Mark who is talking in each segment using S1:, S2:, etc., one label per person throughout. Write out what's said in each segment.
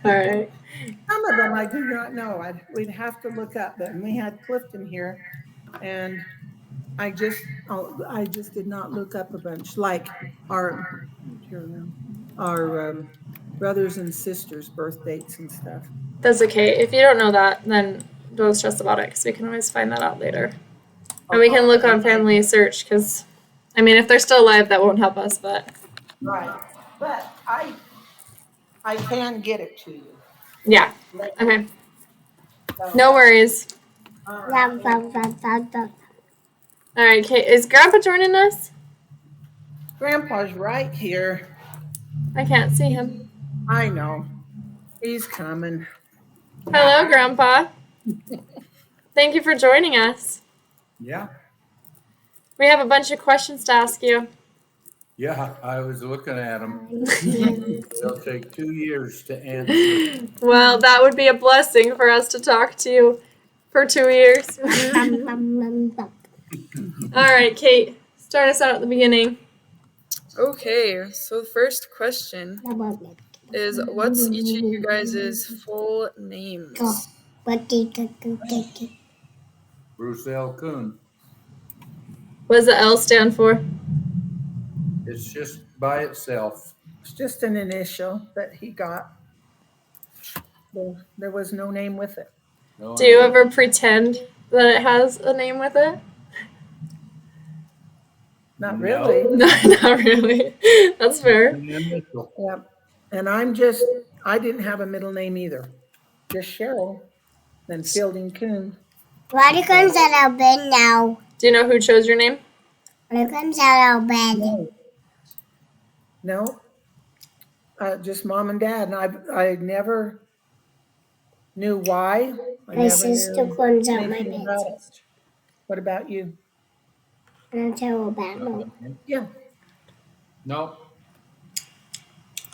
S1: All right.
S2: Some of them I do not know. We'd have to look up. But we had Clifton here, and I just did not look up a bunch like our our brothers and sisters' birth dates and stuff.
S1: That's okay. If you don't know that, then don't stress about it because we can always find that out later. And we can look on Family Search because, I mean, if they're still alive, that won't help us, but.
S2: Right. But I can get it to you.
S1: Yeah. Okay. No worries.
S2: All right.
S1: All right, Kate. Is Grandpa joining us?
S2: Grandpa's right here.
S1: I can't see him.
S2: I know. He's coming.
S1: Hello, Grandpa. Thank you for joining us.
S3: Yeah.
S1: We have a bunch of questions to ask you.
S3: Yeah, I was looking at them. They'll take 2 years to answer.
S1: Well, that would be a blessing for us to talk to you for 2 years. All right, Kate, start us out at the beginning.
S4: Okay, so the first question is, what's each of you guys' full names?
S3: Bruce L. Koon.
S1: What does the L stand for?
S3: It's just by itself.
S2: It's just an initial that he got. There was no name with it.
S3: No,
S1: Do you ever pretend that it has a name with it?
S2: Not
S3: No.
S2: really.
S1: No, not really. That's fair.
S3: An initial.
S2: Yep. And I didn't have a middle name either. Just Sheryl. Then Fielding Koon.
S5: Why comes out of bed now?
S1: Do you know who chose your name?
S5: Why comes out of bed?
S2: No. Just mom and dad. And I never knew why.
S5: My sister comes out my
S2: anything
S5: bed.
S2: about it. What about you?
S5: And I tell about me.
S2: Yeah.
S3: No.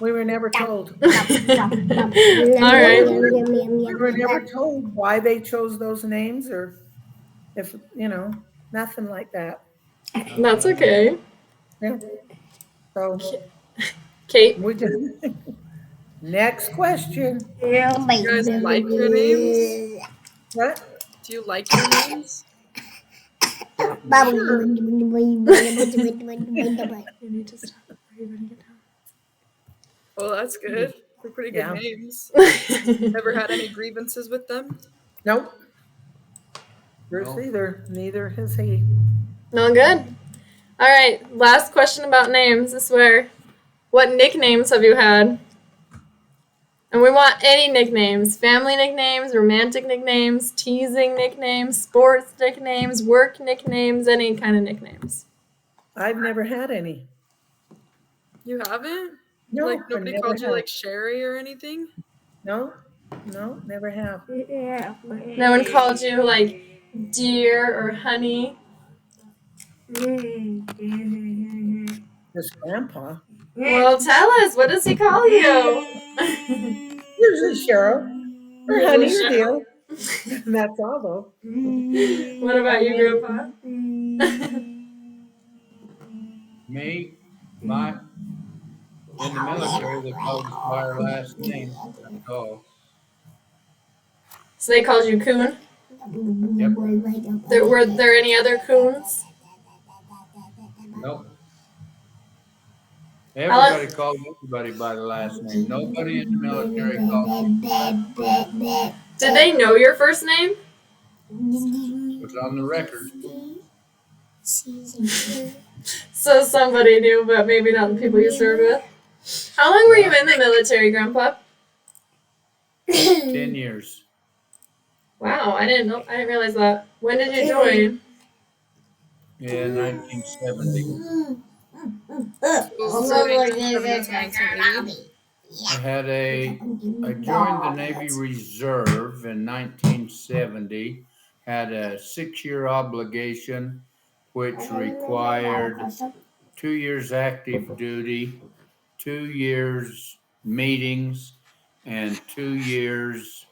S2: We were never told.
S1: All right.
S2: We were never told why they chose those names or if, nothing like that.
S1: That's okay.
S2: Yeah. So
S1: Kate?
S2: we just next question.
S4: Do you guys like your names?
S2: What?
S4: Do you like your names?
S1: You need to stop. Are you ready to get
S4: Well, that's good. They're pretty good
S2: Yeah.
S4: names.
S1: down?
S4: Never had any grievances with them?
S2: Nope. Bruce
S3: No.
S2: either. Neither has he.
S1: No good. All right. Last question about names. I swear. What nicknames have you had? And we want any nicknames. Family nicknames, romantic nicknames, teasing nicknames, sports nicknames, work nicknames, any kind of nicknames.
S2: I've never had any.
S4: You haven't?
S2: No,
S4: Like,
S2: I
S4: nobody
S2: never
S4: called you,
S2: have.
S4: like, Sherry or anything?
S2: No, never have.
S1: No one called you like dear or honey.
S2: This grandpa.
S1: Well, tell us. What does he call you?
S2: Usually Cheryl. Or honey or
S1: Cheryl.
S2: dear. That's all though.
S1: What about you, Grandpa?
S3: Me, in the military, they called us by our last name. That's all.
S1: So they called you Koon?
S3: Yep.
S1: Were there any other Koons?
S3: Nope. Everybody called everybody by the last name. Nobody in the military called me.
S1: Did they know your first name?
S3: It was on the record.
S1: So somebody knew, but maybe not the people you served with. How long were you in the military, Grandpa?
S3: 10 years.
S1: Wow, I didn't realize that. When did you join?
S3: In 1970.
S4: So 1970 to 1980?
S3: I joined the Navy Reserve in 1970, had a 6-year obligation, which required 2 years active duty, 2 years meetings, and 2 years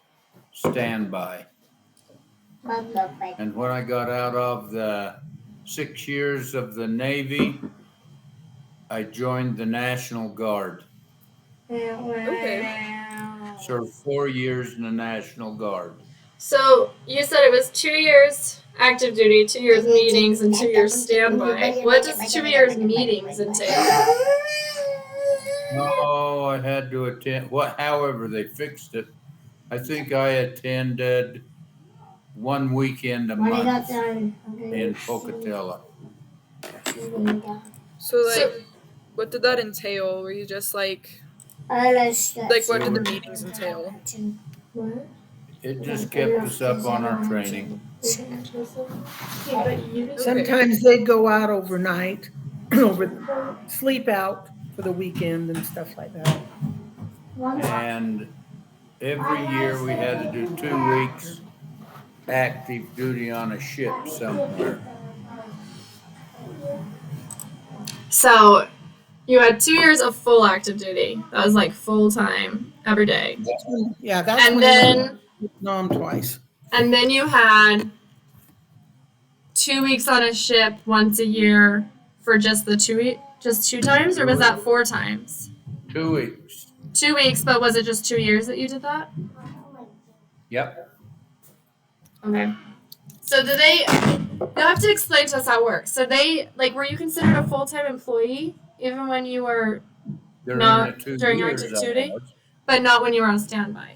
S3: standby. And when I got out of the 6 years of the Navy, I joined the National Guard.
S4: Okay.
S3: Served 4 years in the National Guard.
S1: So you said it was 2 years active duty, 2 years meetings, and 2 years standby. What does 2 years meetings entail?
S3: No, I had to attend, however they fixed it. I think I attended 1 weekend a month in Pocatello.
S4: So like,
S1: So
S4: what did that entail? Were you just like what did the meetings entail?
S1: what?
S3: It just kept us up on our training.
S2: Sometimes they'd go out overnight, sleep out for the weekend and stuff like that.
S3: And every year we had to do 2 weeks active duty on a ship somewhere.
S1: So you had 2 years of full active duty. That was like full time every day.
S2: Yeah, that's
S1: And
S2: when
S1: then
S2: I went to Vietnam twice.
S1: and then you had 2 weeks on a ship once a year for just the just 2 times, or was that 4 times?
S3: 2 weeks.
S1: 2 weeks, but was it just 2 years that you did that?
S3: Yep.
S1: Okay. So you'll have to explain to us how it works. So were you considered a full-time employee even when you were
S3: During
S1: not
S3: the 2
S1: during
S3: years
S1: active
S3: I
S1: duty?
S3: was.
S1: But not when you were on standby?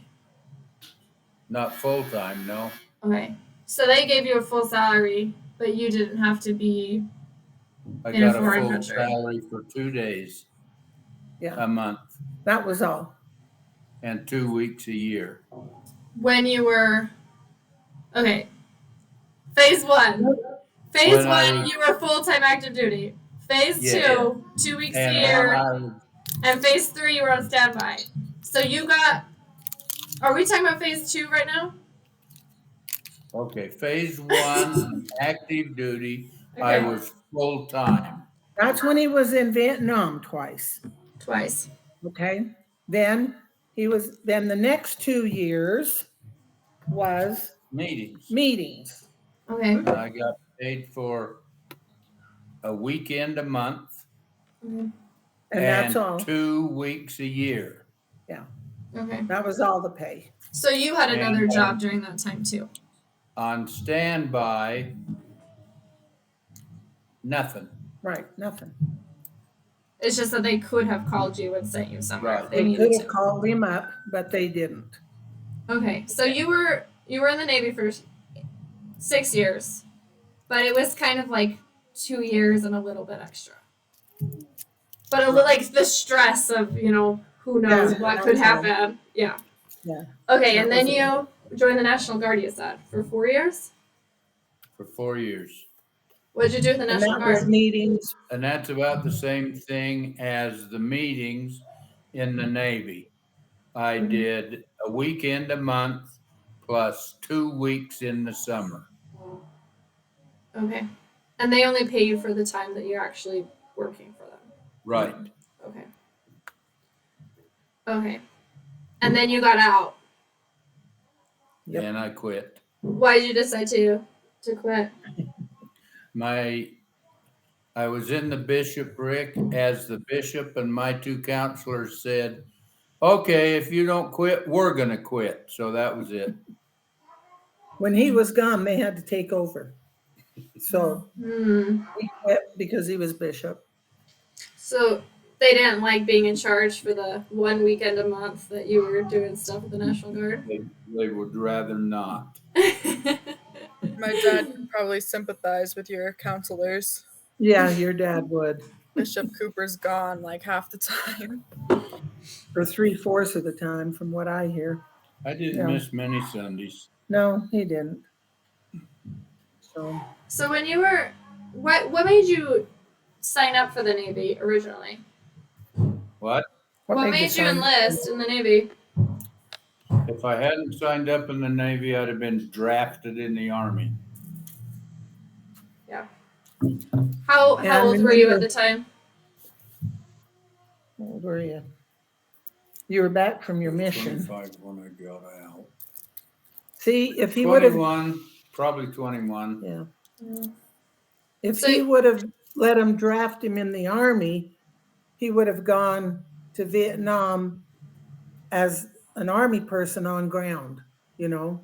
S3: Not full-time, no.
S1: Okay. So they gave you a full salary, but you didn't have to be
S3: I
S1: in a
S3: got a
S1: foreign
S3: full
S1: country.
S3: salary for 2 days
S2: Yeah,
S3: a month
S2: that was all.
S3: and 2 weeks a year.
S1: When you were okay. Phase 1. Phase
S3: When I
S1: 1,
S3: was-
S1: you were full-time active duty. Phase
S3: Yeah.
S1: 2, 2 weeks a
S3: And
S1: year. And phase 3, you were on standby. So you got. Are we talking about phase 2 right now?
S3: okay, phase 1, active duty, I
S1: Okay.
S3: was full-time.
S2: That's when he was in Vietnam twice.
S1: Twice.
S2: Okay. Then the next 2 years was
S3: Meetings.
S2: meetings.
S1: Okay.
S3: And I got paid for a weekend a month
S2: And that's all.
S3: 2 weeks a year.
S1: Okay.
S2: That was all the pay.
S1: So you had another
S3: And-
S1: job during that time too.
S3: On standby, nothing.
S2: Right, nothing.
S1: It's just that they could have called you and sent you somewhere if
S3: Right.
S1: they
S2: They
S1: needed
S2: could have
S1: to.
S2: called him up, but they didn't.
S1: Okay. So you were in the Navy for 6 years, but it was kind of like 2 years and a little bit extra. But a little like the stress of who knows
S2: Yeah,
S1: what could
S2: that's all.
S1: happen. Yeah.
S2: Yeah.
S1: Okay,
S2: That
S1: and then
S2: was
S1: you joined the National Guard. You said for 4 years.
S3: For 4 years.
S1: What did you do with the
S2: And
S1: National
S2: that was
S1: Guard?
S2: meetings.
S3: And that's about the same thing as the meetings in the Navy. I did a weekend a month plus 2 weeks in the summer.
S1: Okay, and they only pay you for the time that you're actually working for them.
S3: Right.
S1: Okay. Okay, and then you got out.
S2: Yep.
S3: And I quit.
S1: Why did you decide to quit?
S3: I was in the bishopric as the bishop, and my 2 counselors said, okay, if you don't quit, we're going to quit. So that was it.
S2: When he was gone, they had to take over. So he quit because he was bishop.
S1: So they didn't like being in charge for the 1 weekend a month that you were doing stuff with the National Guard.
S3: They would rather not.
S4: My dad could probably sympathize with your counselors.
S2: Yeah, your dad would.
S4: Bishop Cooper's gone like half the time.
S2: For 3/4 of the time, from what I hear.
S3: I didn't miss many Sundays.
S2: No, he didn't.
S1: So when you were, what made you sign up for the Navy originally?
S3: What?
S1: What made you enlist in the Navy?
S3: If I hadn't signed up in the Navy, I'd have been drafted in the Army.
S1: Yeah. How old were you at the time?
S2: How old were you? You were back from your mission.
S3: 25 when I got out.
S2: See, if he would have,
S3: 21, probably 21.
S2: yeah. If
S1: So-
S2: he would have let him draft him in the Army, he would have gone to Vietnam as an army person on ground, you know,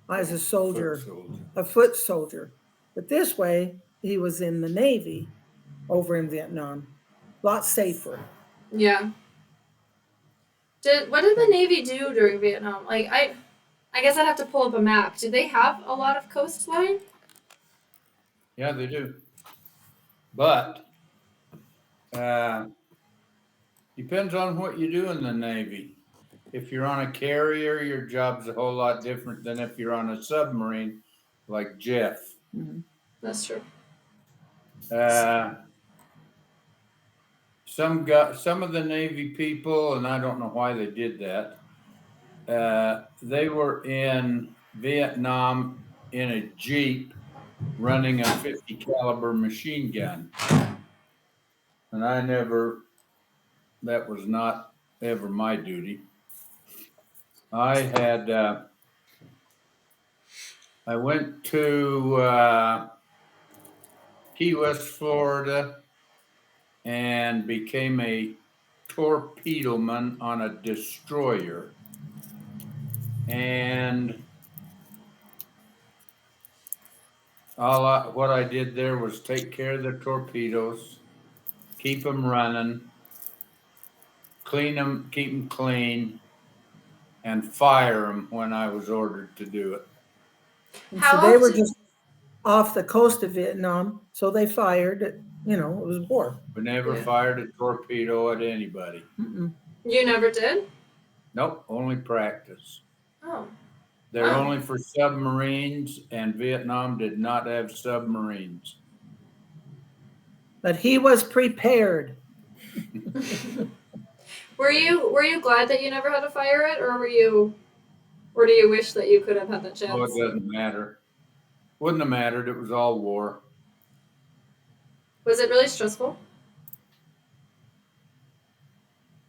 S2: as a soldier,
S3: Foot soldier.
S2: a foot soldier. But this way, he was in the Navy over in Vietnam. A lot safer.
S1: Yeah. What did the Navy do during Vietnam? Like, I guess I'd have to pull up a map. Do they have a lot of coastline?
S3: Yeah, they do. But depends on what you do in the Navy. If you're on a carrier, your job's a whole lot different than if you're on a submarine, like Jeff.
S1: That's true.
S3: Some of the Navy people, and I don't know why they did that. They were in Vietnam in a Jeep running a 50 caliber machine gun. And that was not ever my duty. I went to Key West, Florida, and became a torpedoman on a destroyer. And what I did there was take care of the torpedoes, keep them running, clean them, keep them clean, and fire them when I was ordered to do it.
S2: And
S1: How
S2: so they were
S1: often-
S2: just off the coast of Vietnam, so they fired it. You know, it was war.
S3: We never
S1: Yeah.
S3: fired a torpedo at anybody.
S2: Mm-mm.
S1: You never did?
S3: Nope, only practice.
S1: Oh.
S3: They're
S1: Wow.
S3: only for submarines, and Vietnam did not have submarines.
S2: But he was prepared.
S1: Were you glad that you never had to fire it, or do you wish that you could have had the chance?
S3: Oh, it doesn't matter. Wouldn't have mattered. It was all war.
S1: Was it really stressful?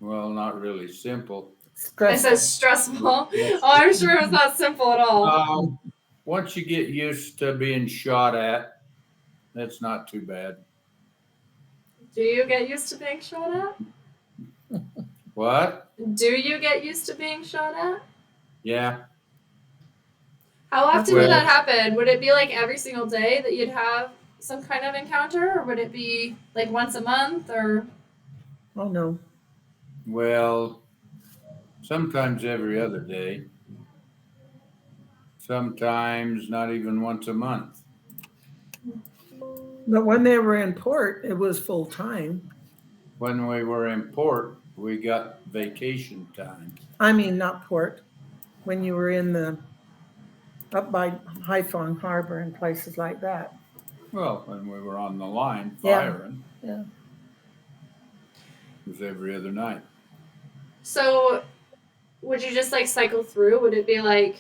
S3: Well, not really simple.
S1: I
S2: Stressful.
S1: said stressful. Oh, I'm sure it was not simple at all.
S3: Once you get used to being shot at, that's not too bad.
S1: Do you get used to being shot at?
S3: What?
S1: Do you get used to being shot at?
S3: Yeah.
S1: How often
S3: Well-
S1: would that happen? Would it be like every single day that you'd have some kind of encounter, or would it be like once a month, or?
S2: Oh no.
S3: Well, sometimes every other day. Sometimes not even once a month.
S2: But when they were in port, it was full time.
S3: When we were in port, we got vacation time.
S2: I mean, not port. When you were up by Haiphong Harbor and places like that.
S3: Well, when we were on the line
S2: Yeah.
S3: firing.
S2: Yeah.
S3: It was every other night.
S1: So, would you just like cycle through? Would it be like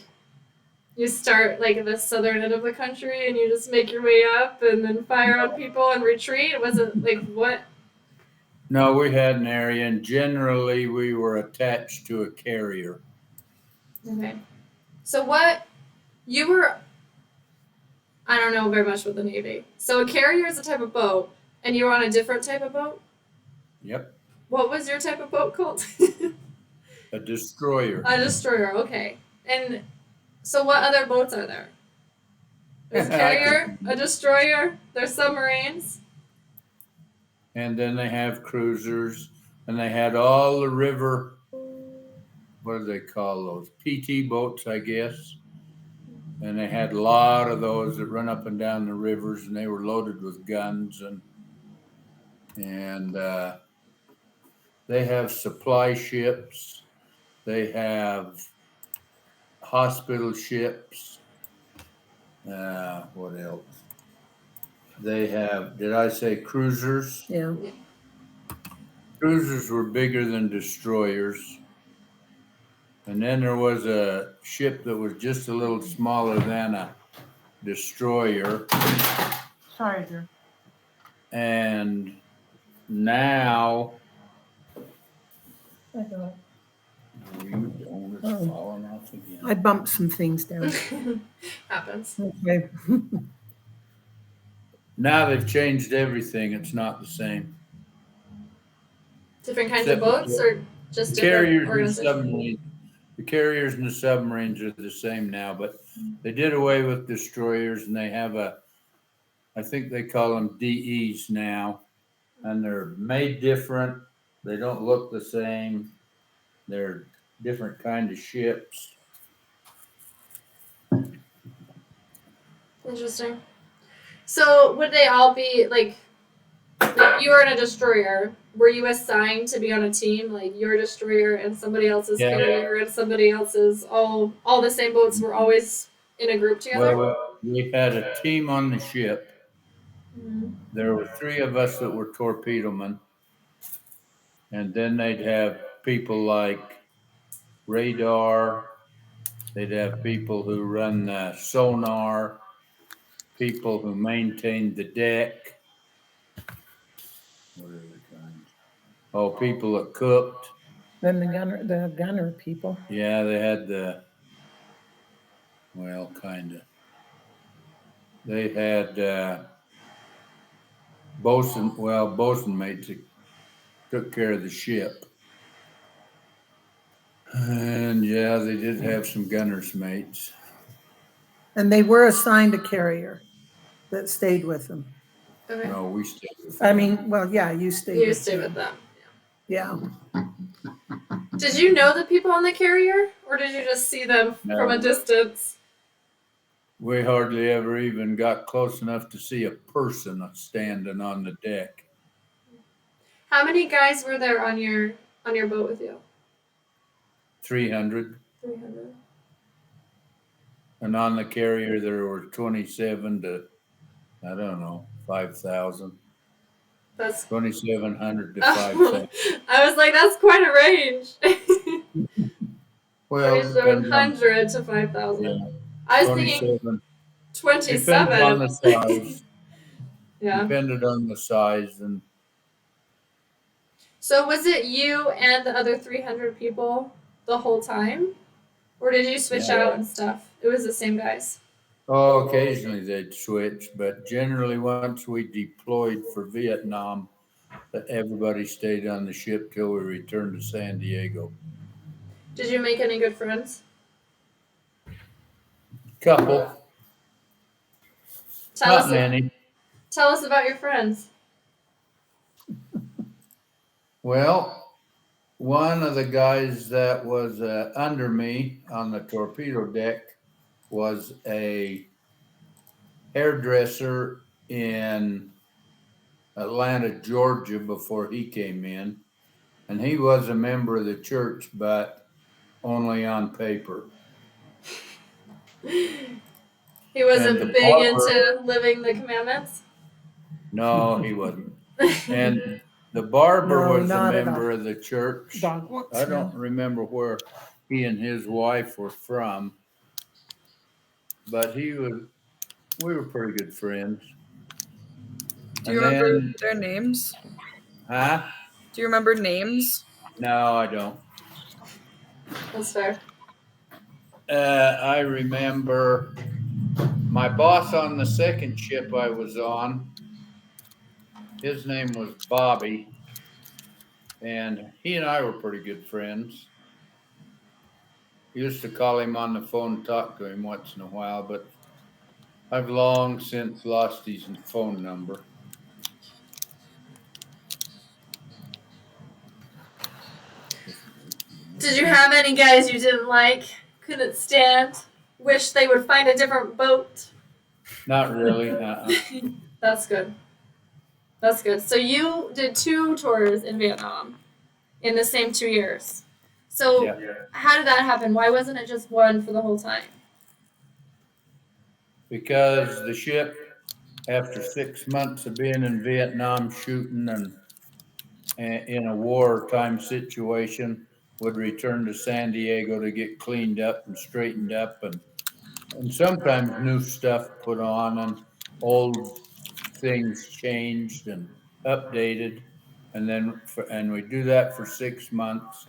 S1: you start like at the southern end of the country and you just make your way up and then fire on people and retreat? Was it like what?
S3: No, we had an area, and generally we were attached to a carrier.
S1: Okay. So you were, I don't know very much with the Navy. So a carrier is a type of boat, and you were on a different type of boat?
S3: Yep,
S1: What was your type of boat called?
S3: a destroyer.
S1: A destroyer, okay. And so what other boats are there? There's a carrier, a destroyer, there's submarines.
S3: And then they have cruisers, and they had all the river, what do they call those? PT boats, I guess. And they had a lot of those that run up and down the rivers, and they were loaded with guns, and they have supply ships. They have hospital ships. What else? They have, did I say cruisers?
S2: Yeah.
S3: Cruisers were bigger than destroyers. And then there was a ship that was just a little smaller than a destroyer.
S2: Sorry, dear.
S3: And now,
S2: I know.
S3: it's falling off again.
S2: I bumped some things down.
S1: Happens.
S2: Okay.
S3: Now they've changed everything. It's not the same.
S1: Different kinds of
S3: Except-
S1: boats, or Just different
S3: Carriers and
S1: organizations.
S3: submarines. The carriers and the submarines are the same now, but they did away with destroyers, and they have I think they call them DEs now, and they're made different. They don't look the same. They're different kind of ships.
S1: Interesting. So would they all be like you were in a destroyer? Were you assigned to be on a team, like your destroyer and somebody else's
S3: Yeah.
S1: carrier and somebody else's? All the same boats were always in a group together.
S3: Well, we had a team on the ship.
S1: Mhm.
S3: There were 3 of us that were torpedomen, and then they'd have people like radar. They'd have people who run the sonar, people who maintained the deck. What are the kinds? Oh, people that cooked.
S2: Then the gunner people.
S3: Yeah, they had kind of. They had bosun mates that took care of the ship. And yeah, they did have some gunner's mates.
S2: And they were assigned a carrier that stayed with them.
S1: Okay.
S3: No, we stayed with
S2: I
S3: them.
S2: mean, well, yeah, you stayed
S1: You
S2: with
S1: stay
S2: them.
S1: with them.
S2: Yeah.
S1: Did you know the people on the carrier, or did you just see them from a
S3: No.
S1: distance?
S3: We hardly ever even got close enough to see a person standing on the deck.
S1: How many guys were there on your boat with you?
S3: 300.
S1: 300.
S3: And on the carrier, there were 27 to, I don't know, 5,000.
S1: That's
S3: 2,700 to
S1: oh,
S3: 5,000.
S1: I was like, that's quite a range.
S3: Well, it depends on,
S1: 700 to 5,000.
S3: yeah,
S1: I was thinking
S3: 27. Depended on the
S1: 27.
S3: size.
S1: Yeah.
S3: Depended on the size. And
S1: So was it you and the other 300 people the whole time? Or did you switch
S3: Yeah.
S1: out and stuff? It was the same guys.
S3: oh, occasionally they'd switch, but generally once we deployed for Vietnam, that everybody stayed on the ship till we returned to San Diego.
S1: Did you make any good friends?
S3: Couple,
S1: Tell
S3: not
S1: us
S3: many.
S1: Tell us about your friends.
S3: Well, one of the guys that was under me on the torpedo deck was a hairdresser in Atlanta, Georgia before he came in. And he was a member of the church, but only on paper.
S1: He wasn't
S3: And the
S1: big
S3: barber-
S1: into living the commandments.
S3: No, he wasn't. And the barber
S2: No,
S3: was a
S2: not at all.
S3: member of the church.
S2: Dog wants
S3: I don't remember where he and his wife were from, but we were pretty good friends.
S4: Do you
S3: And
S4: remember
S3: then-
S4: their names?
S3: Huh?
S4: Do you remember names?
S3: No, I don't.
S1: That's fair.
S3: I remember my boss on the second ship I was on. His name was Bobby, and he and I were pretty good friends. Used to call him on the phone and talk to him once in a while, but I've long since lost his phone number.
S1: Did you have any guys you didn't like, couldn't stand, wish they would find a different boat?
S3: Not really.
S1: That's good. That's good. So you did 2 tours in Vietnam in the same 2 years. So
S3: Yeah.
S1: how did that happen? Why wasn't it just one for the whole time?
S3: Because the ship, after 6 months of being in Vietnam shooting and in a wartime situation, would return to San Diego to get cleaned up and straightened up, and sometimes new stuff put on and old things changed and updated, and we do that for 6 months,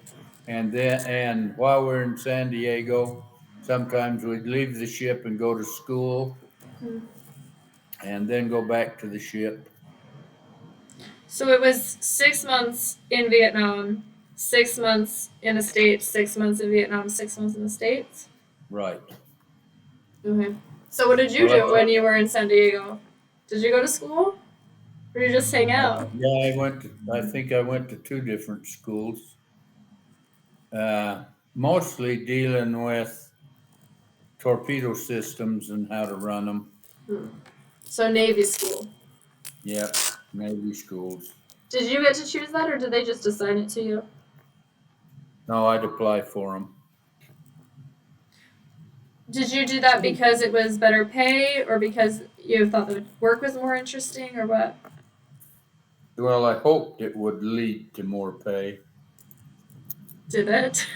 S3: and while we're in San Diego, sometimes we'd leave the ship and go to school, and then go back to the ship.
S1: So it was 6 months in Vietnam, 6 months in the States, 6 months in Vietnam, 6 months in the States?
S3: Right.
S1: Okay. So what did you do when you were in San Diego? Did you go to school? Or did you just hang out?
S3: Yeah, I think I went to 2 different schools. Mostly dealing with torpedo systems and how to run them.
S1: So Navy school.
S3: Yep, Navy schools.
S1: Did you get to choose that, or did they just assign it to you?
S3: No, I'd apply for them.
S1: Did you do that because it was better pay, or because you thought the work was more interesting, or what?
S3: Well, I hoped it would lead to more pay.
S1: Did it?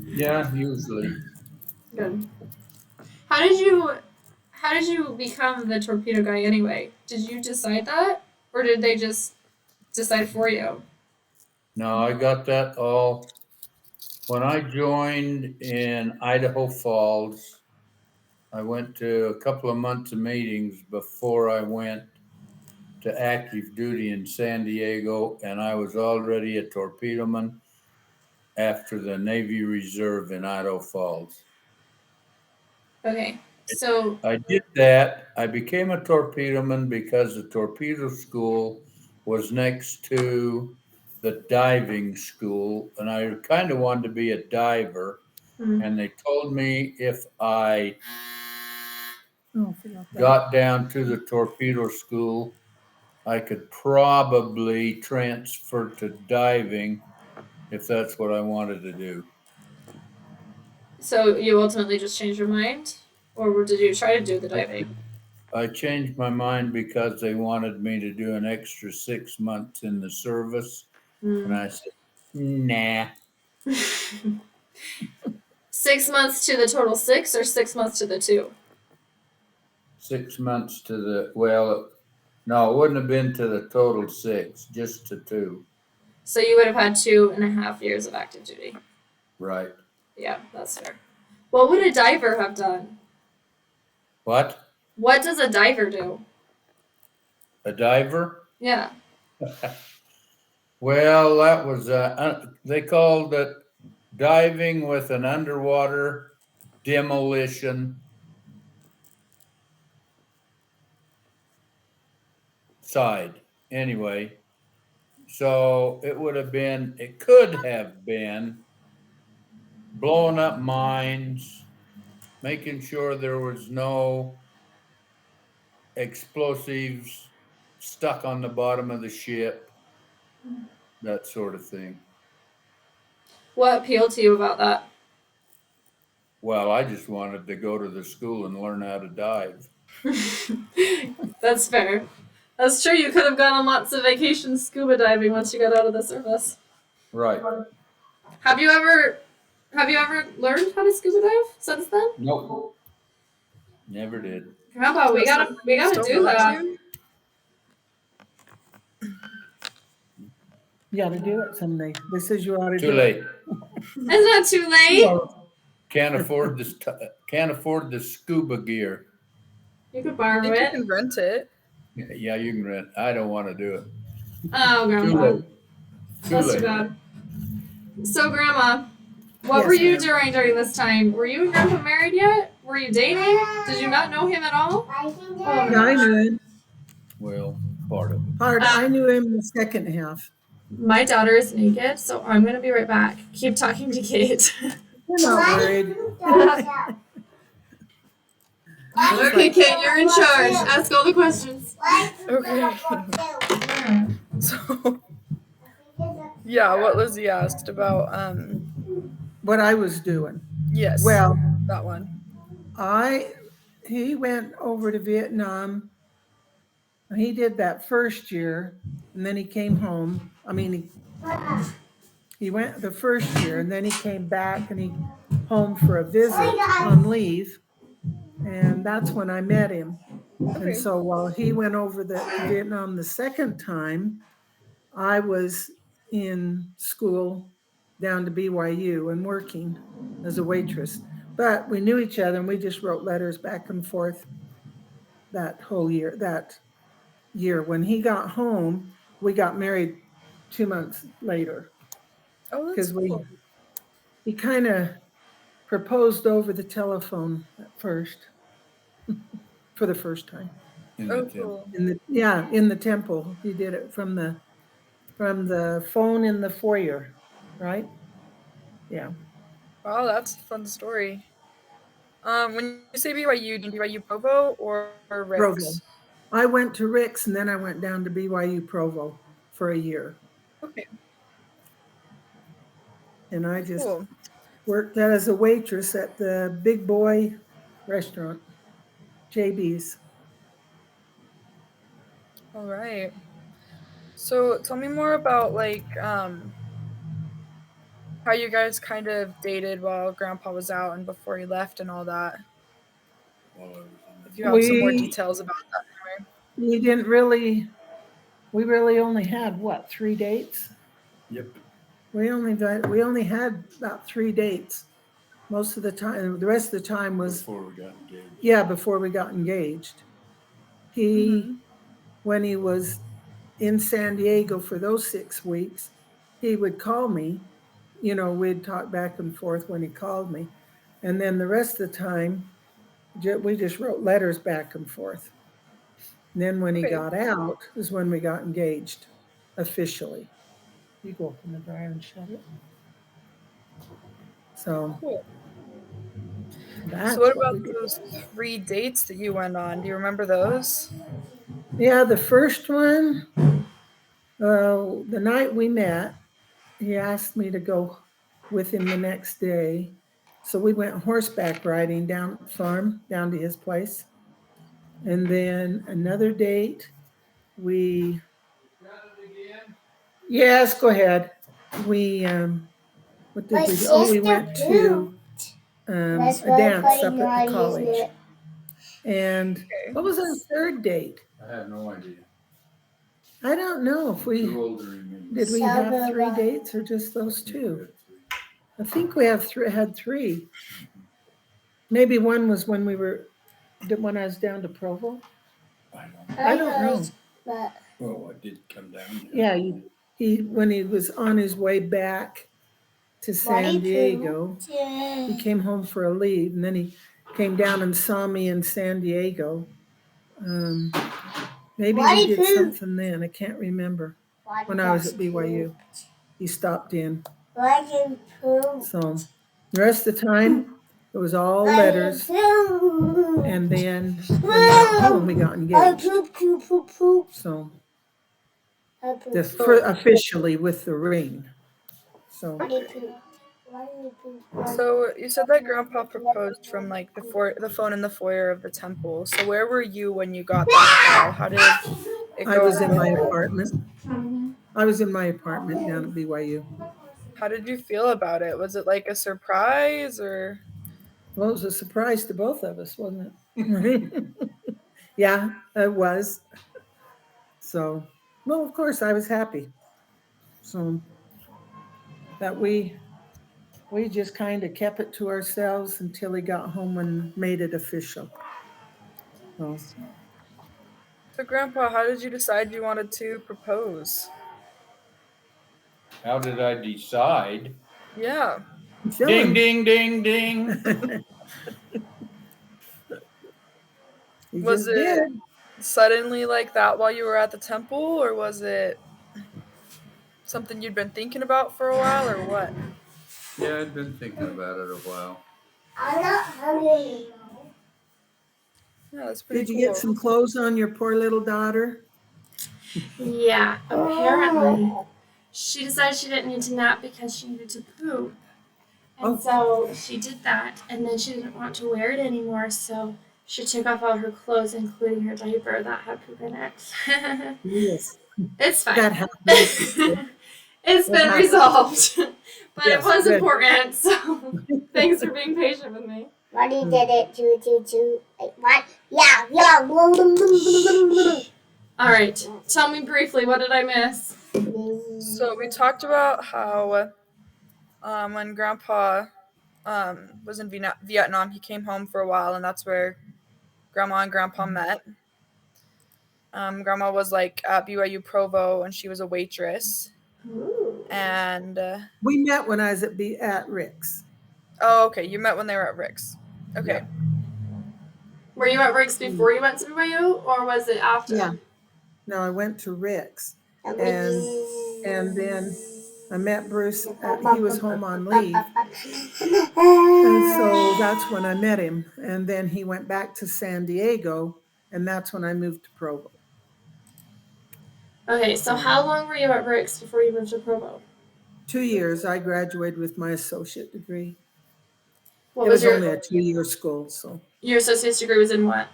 S3: Yeah, usually.
S1: Good. How did you become the torpedo guy anyway? Did you decide that, or did they just decide for you?
S3: No, I got that all. When I joined in Idaho Falls, I went to a couple of months of meetings before I went to active duty in San Diego, and I was already a torpedoman after the Navy Reserve in Idaho Falls.
S1: Okay, so
S3: I did that. I became a torpedoman because the torpedo school was next to the diving school, and I kind of wanted to be a diver. And they told me if I got down to the torpedo school, I could probably transfer to diving if that's what I wanted to do.
S1: so you ultimately just changed your mind, or did you try to do the diving?
S3: I changed my mind because they wanted me to do an extra 6 months in the service. And I said, nah.
S1: 6 months to the total 6, or 6 months to the 2?
S3: 6 months to the, well, no, it wouldn't have been to the total 6, just to 2.
S1: So you would have had 2.5 years of active duty.
S3: Right.
S1: Yeah, that's fair. What would a diver have done?
S3: What?
S1: What does a diver do?
S3: A diver?
S1: Yeah.
S3: Well, that was, they called it diving with an underwater demolition side. Anyway, so it could have been blowing up mines, making sure there was no explosives stuck on the bottom of the ship, that sort of thing.
S1: What appealed to you about that?
S3: Well, I just wanted to go to the school and learn how to dive.
S1: That's fair. That's true. You could have gone on lots of vacations scuba diving once you got out of the service.
S3: Right.
S1: Have you ever learned how to scuba dive since then?
S3: Nope. Never did.
S1: How about we gotta
S4: Still
S1: do
S4: want
S1: that?
S4: to?
S2: You gotta do it someday. This is you ought to
S3: Too
S2: do
S3: late.
S2: it.
S1: It's not too late.
S3: Can't afford this. Can't afford the scuba gear.
S1: You could
S4: I
S1: borrow
S4: think you
S1: it.
S4: can rent it.
S3: Yeah, you can rent. I don't want to do it.
S1: Oh,
S3: Too
S1: Grandpa.
S3: late.
S1: That's too bad. So, Grandma, what
S2: Yes,
S1: were you
S2: ma'am.
S1: during this time? Were you and Grandpa married yet? Were you dating? Did you not know him at all? Oh,
S2: Yeah, I knew him.
S3: Well, part of it.
S2: I knew him the second half.
S1: My daughter is naked, so I'm gonna be right back. Keep talking to Kate.
S2: We're not worried.
S1: Okay, Kate, you're in charge. Ask all the questions.
S4: Okay. So, yeah, what Lizzie asked about,
S2: What I was doing.
S4: yes,
S2: Well,
S4: that one.
S2: he went over to Vietnam. He did that first year, and then he came home. I mean, he went the first year, and then he came back and he home for a visit on leave, and that's when I met him.
S4: Okay.
S2: And so while he went over to Vietnam the second time, I was in school down to BYU and working as a waitress. But we knew each other and we just wrote letters back and forth that year. When he got home, we got married 2 months later.
S4: Oh, that's
S2: because
S4: cool.
S2: he kind of proposed over the telephone at first, for the first time.
S3: In the
S4: Oh,
S3: temple.
S4: cool.
S2: In the temple. He did it from the phone in the foyer, right? Yeah.
S4: Wow, that's a fun story. When you say BYU, do you mean BYU Provo or
S2: Provo.
S4: Ricks?
S2: I went to Rick's and then I went down to BYU Provo for a year.
S4: Okay,
S2: And I just
S4: cool.
S2: worked as a waitress at the Big Boy restaurant, JB's.
S4: All right. So tell me more about how you guys kind of dated while Grandpa was out and before he left and all that. If you have some more
S2: We
S4: details about that.
S2: we didn't really we really only had what, 3 dates?
S3: Yep.
S2: We only had about 3 dates. Most of the time, the rest of the time was
S3: Before we got engaged.
S2: before we got engaged.
S4: Mm-hmm.
S2: When he was in San Diego for those 6 weeks, he would call me. We'd talk back and forth when he called me. And then the rest of the time, we just wrote letters back and forth. And then when he
S4: Okay,
S2: got out is when we got engaged officially. You go open the dryer and shut it. So
S4: cool. So
S2: that's
S4: what
S2: what
S4: about
S2: we did.
S4: those 3 dates that you went on? Do you remember those?
S2: Yeah, the first one, the night we met, he asked me to go with him the next day. So we went horseback riding down the farm, down to his place. And then another date, we, yes, go ahead. We, what did we do? Oh, we went to a dance up at the college. And
S4: Okay.
S2: what was our third date?
S3: I have no idea.
S2: I don't know if we,
S3: Too old to remember.
S2: did we have 3 dates or just those two? I think we had three. Maybe one was when when I was down to Provo. I don't know.
S3: Well, I did come down.
S2: Yeah, when he was on his way back to San Diego, he came home for a leave, and then he came down and saw me in San Diego. Maybe we did something then. I can't remember. When I was at BYU, he stopped in. So the rest of the time, it was all letters. And then when we got home, we got engaged. So officially with the ring. So
S4: So you said that Grandpa proposed from the phone in the foyer of the temple. So where were you when you got that call? How did it
S2: I
S4: go
S2: was in
S4: from
S2: my
S4: there?
S2: apartment. I was in my apartment down at BYU.
S4: How did you feel about it? Was it like a surprise or?
S2: Well, it was a surprise to both of us, wasn't it? Yeah, it was. So, well, of course, I was happy. So that we just kind of kept it to ourselves until he got home and made it official. So,
S4: So Grandpa, how did you decide you wanted to propose?
S3: How did I decide?
S4: Yeah.
S3: Ding, ding, ding, ding.
S2: He
S4: Was
S2: just did.
S4: it suddenly like that while you were at the temple, or was it something you'd been thinking about for a while, or what?
S3: Yeah, I'd been thinking about it a while.
S4: Yeah, that's pretty
S2: Did you get
S4: cool.
S2: some clothes on your poor little daughter?
S1: Yeah, apparently. She decided she didn't need to nap because she needed to poop. And so she did that, and then she didn't want to wear it anymore, so she took off all her clothes, including her diaper that had poop in it.
S2: Yes.
S1: It's fine.
S2: That happened.
S1: It's been resolved. But it
S2: Yes,
S1: was
S2: good.
S1: important, so thanks for being patient with me.
S5: Buddy did it. Choo. What? Yeah.
S1: All right. Tell me briefly, what did I miss?
S4: So we talked about how when Grandpa was in Vietnam, he came home for a while, and that's where Grandma and Grandpa met. Grandma was like at BYU Provo, and she was a waitress.
S1: Ooh.
S4: And
S2: We met when I was at Rick's.
S4: oh, okay, you met when they were at Rick's. Okay.
S2: Yeah.
S1: Were you at Rick's before you went to BYU, or was it after?
S2: Yeah. No, I went to Rick's, and then I met Bruce. He was home on leave, and so that's when I met him. And then he went back to San Diego, and that's when I moved to Provo.
S1: Okay, so how long were you at Rick's before you moved to Provo?
S2: 2 years. I graduated with my associate degree.
S1: What
S2: It
S1: was
S2: was only a 2-year school, so
S1: your associate's degree was in what?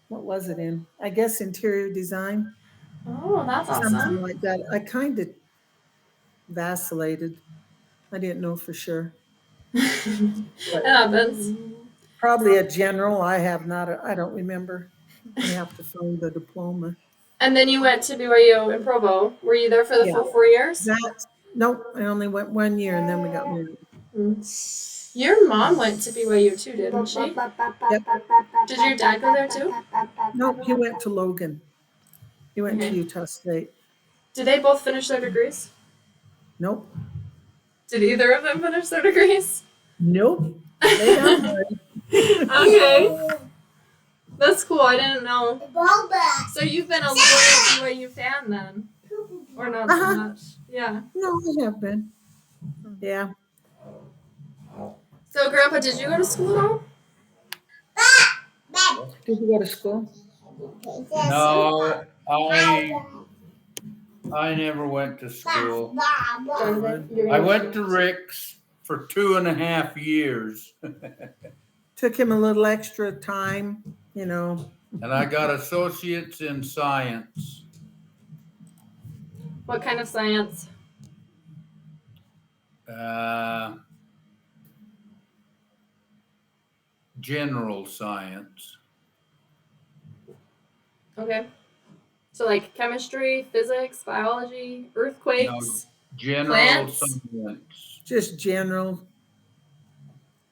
S2: what was it in? I guess interior design,
S1: Oh, that's
S2: something
S1: awesome.
S2: like that. I kind of vacillated. I didn't know for sure.
S1: It happens.
S2: Probably a general. I don't remember. I have to find the diploma.
S1: And then you went to BYU in Provo. Were you there for the
S2: Yeah.
S1: full 4 years?
S2: Nope, I only went 1 year and then we got married.
S1: Your mom went to BYU too, didn't she?
S2: Yep.
S1: Did your dad go there too?
S2: Nope, he went to Logan. He went to
S1: Okay.
S2: Utah State.
S1: Did they both finish their degrees?
S2: Nope.
S1: Did either of them finish their degrees?
S2: Nope. They got married.
S1: Okay. That's cool. I didn't know. So you've been a loyal BYU fan then? Or not so much? Yeah.
S2: No, I have been. Yeah.
S1: So, Grandpa, did you go to school at all?
S2: Did you go to school?
S3: No, I never went to school. I went to Rick's for 2.5 years,
S2: Took him a little extra time, you know.
S3: and I got associates in science.
S1: What kind of science?
S3: General science.
S1: Okay. So, like chemistry, physics, biology, earthquakes,
S3: General
S1: plants?
S3: science.
S2: Just general,